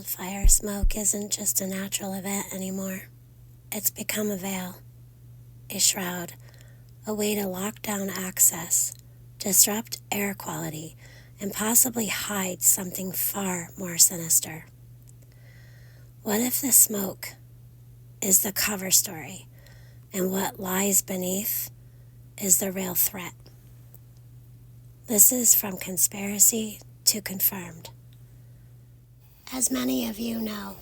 Wildfire smoke isn't just a natural event anymore. It's become a veil, a shroud, a way to lock down access, disrupt air quality, and possibly hide something far more sinister. What if the smoke is the cover story, and what lies beneath is the real threat? This is From Conspiracy to Confirmed. As many of you know,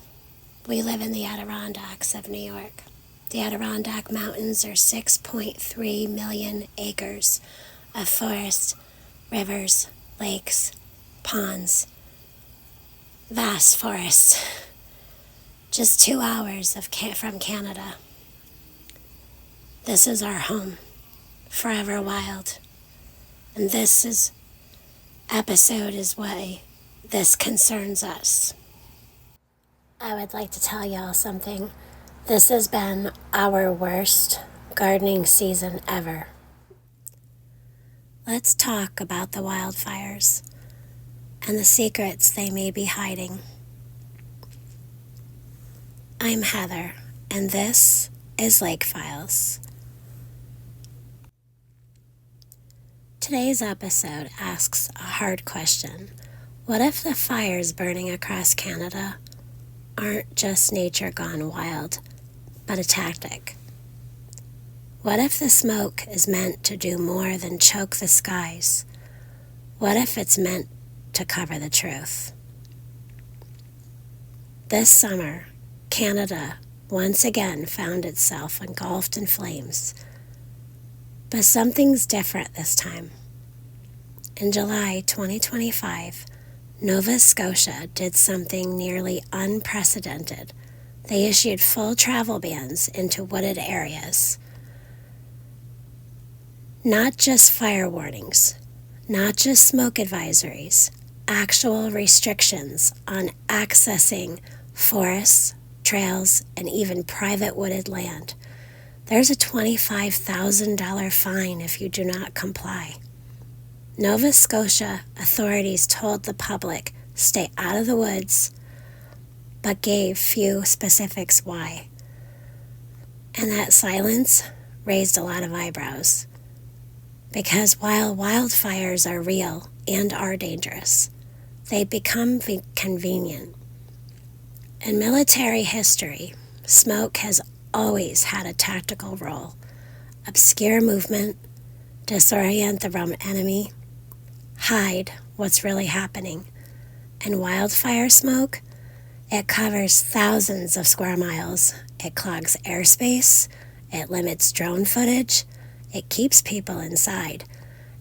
we live in the Adirondacks of New York. The Adirondack Mountains are 6.3 million acres of forest, rivers, lakes, ponds, vast forests, just 2 hours from Canada. This is our home, forever wild. And this episode is why this concerns us. I would like to tell y'all something. This has been our worst gardening season ever. Let's talk about the wildfires and the secrets they may be hiding. I'm Heather, and this is Lake Files. Today's episode asks a hard question. What if the fires burning across Canada aren't just nature gone wild, but a tactic? What if the smoke is meant to do more than choke the skies? What if it's meant to cover the truth? This summer, Canada once again found itself engulfed in flames. But something's different this time. In July 2025, Nova Scotia did something nearly unprecedented. They issued full travel bans into wooded areas. Not just fire warnings, not just smoke advisories, actual restrictions on accessing forests, trails, and even private wooded land. There's a $25,000 fine if you do not comply. Nova Scotia authorities told the public stay out of the woods, but gave few specifics why. And that silence raised a lot of eyebrows. Because while wildfires are real and are dangerous, they become convenient. In military history, smoke has always had a tactical role. Obscure movement, disorient the enemy, hide what's really happening. And wildfire smoke, it covers thousands of square miles. It clogs airspace, it limits drone footage, it keeps people inside,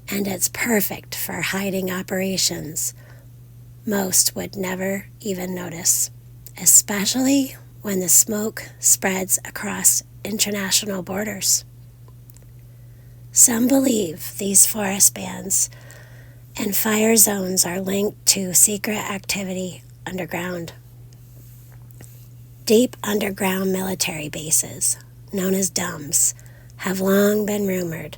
and it's perfect for hiding operations most would never even notice, especially when the smoke spreads across international borders. Some believe these forest bans and fire zones are linked to secret activity underground. Deep underground military bases, known as DUMBs, have long been rumored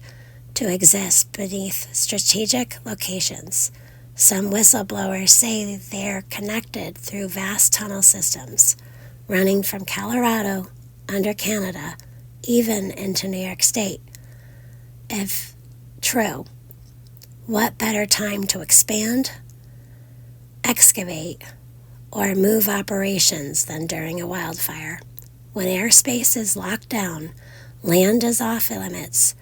to exist beneath strategic locations. Some whistleblowers say they're connected through vast tunnel systems, running from Colorado, under Canada, even into New York State. If true, what better time to expand, excavate, or move operations than during a wildfire? When airspace is locked down, land is off limits,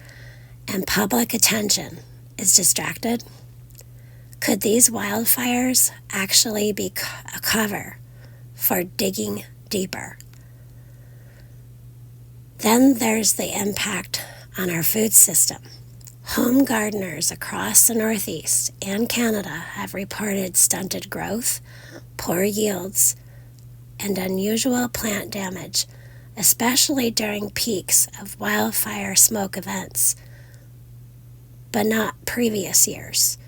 and public attention is distracted? Could these wildfires actually be a cover for digging deeper? Then there's the impact on our food system. Home gardeners across the Northeast and Canada have reported stunted growth, poor yields, and unusual plant damage, especially during peaks of wildfire smoke events, but not previous years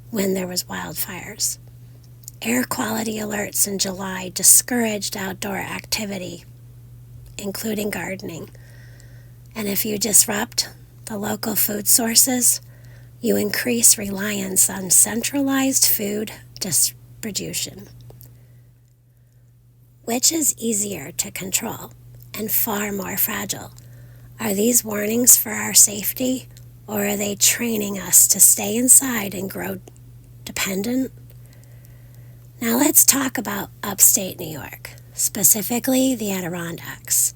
when there was wildfires. Air quality alerts in July discouraged outdoor activity, including gardening. And if you disrupt the local food sources, you increase reliance on centralized food distribution. Which is easier to control and far more fragile? Are these warnings for our safety, or are they training us to stay inside and grow dependent? Now let's talk about upstate New York, specifically the Adirondacks.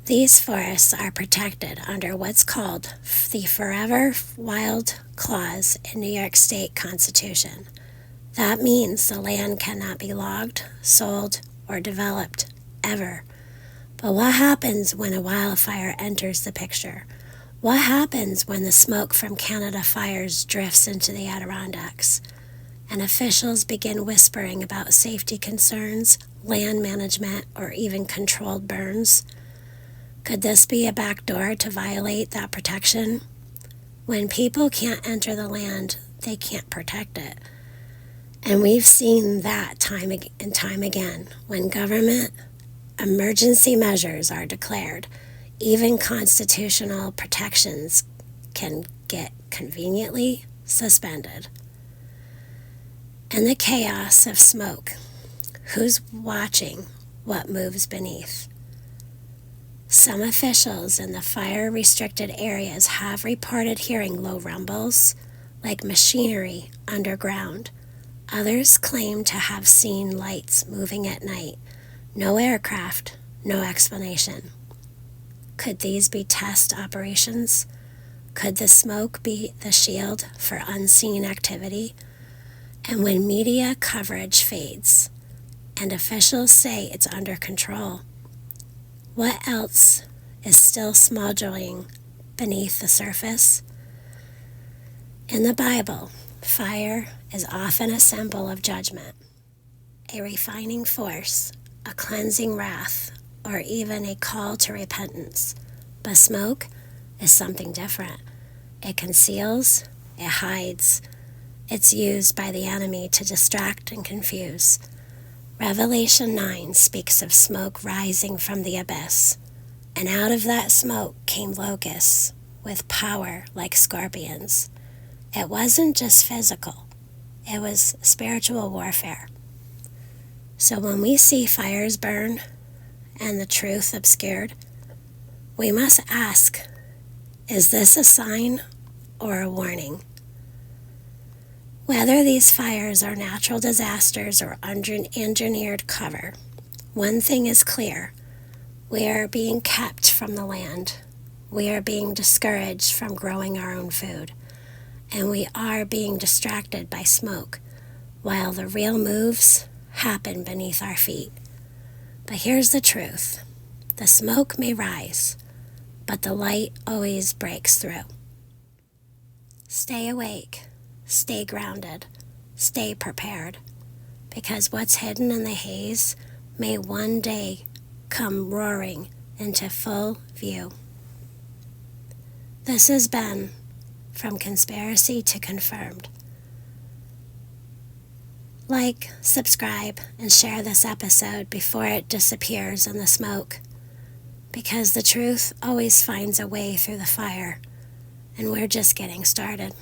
These forests are protected under what's called the Forever Wild Clause in New York State Constitution. That means the land cannot be logged, sold, or developed, ever. But what happens when a wildfire enters the picture? What happens when the smoke from Canada fires drifts into the Adirondacks, and officials begin whispering about safety concerns, land management, or even controlled burns? Could this be a backdoor to violate that protection? When people can't enter the land, they can't protect it. And we've seen that time and time again. When government emergency measures are declared, even constitutional protections can get conveniently suspended. In the chaos of smoke, who's watching what moves beneath? Some officials in the fire-restricted areas have reported hearing low rumbles, like machinery underground. Others claim to have seen lights moving at night. No aircraft, no explanation. Could these be test operations? Could the smoke be the shield for unseen activity? And when media coverage fades and officials say it's under control, what else is still smoldering beneath the surface? In the Bible, fire is often a symbol of judgment, a refining force, a cleansing wrath, or even a call to repentance. But smoke is something different. It conceals, it hides. It's used by the enemy to distract and confuse. Revelation 9 speaks of smoke rising from the abyss, and out of that smoke came locusts with power like scorpions. It wasn't just physical, it was spiritual warfare. So when we see fires burn and the truth obscured, we must ask, is this a sign or a warning? Whether these fires are natural disasters or engineered cover, one thing is clear. We are being kept from the land. We are being discouraged from growing our own food. And we are being distracted by smoke, while the real moves happen beneath our feet. But here's the truth. The smoke may rise, but the light always breaks through. Stay awake. Stay grounded, stay prepared, because what's hidden in the haze may one day come roaring into full view. This has been From Conspiracy to Confirmed. Like, subscribe, and share this episode before it disappears in the smoke, because the truth always finds a way through the fire, and we're just getting started.